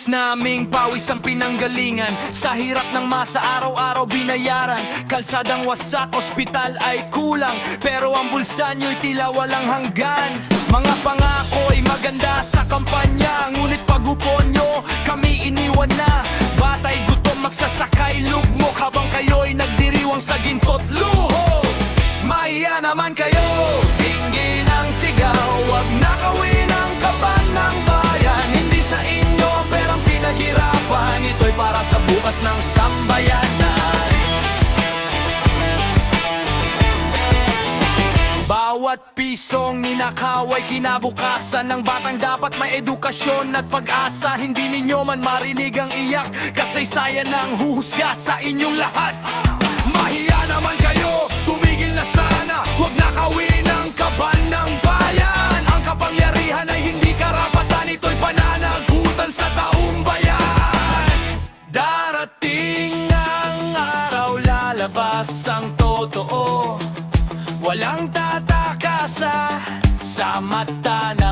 Lubos naming pawis ang pinanggalingan, sa hirap ng masa araw-araw binayaran. Kalsadang wasak, ospital ay kulang, pero ang bulsa nyo'y tila walang hanggan. Mga pangako'y maganda sa kampanya, ngunit pag-upo nyo, kami iniwan na. Batay gutom magsasakay lugmok, habang kayo'y nagdiriwang sa ginto't luho. Mahiya naman kayo, tingin ang sigaw, wag nakawin ang kaban ng bayan. Hindi sa inyo ang perang pinaghirapan, ito'y para sa bukas ng sambayanan. Bawat pisong ninakaway kinabukasan ng batang dapat may edukasyon at pag-asa. Hindi ninyo man marinig ang iyak, kasaysayan ng huhusga sa inyong lahat. Mahiya naman kayo, tumigil na sana, huwag nakawin ang kaban ng bayan. Ang kapangyarihan ay hindi karapatan, ito'y pananagutan sa taong bayan. Darating ang araw, lalabas ang totoo, walang tataka sa mata na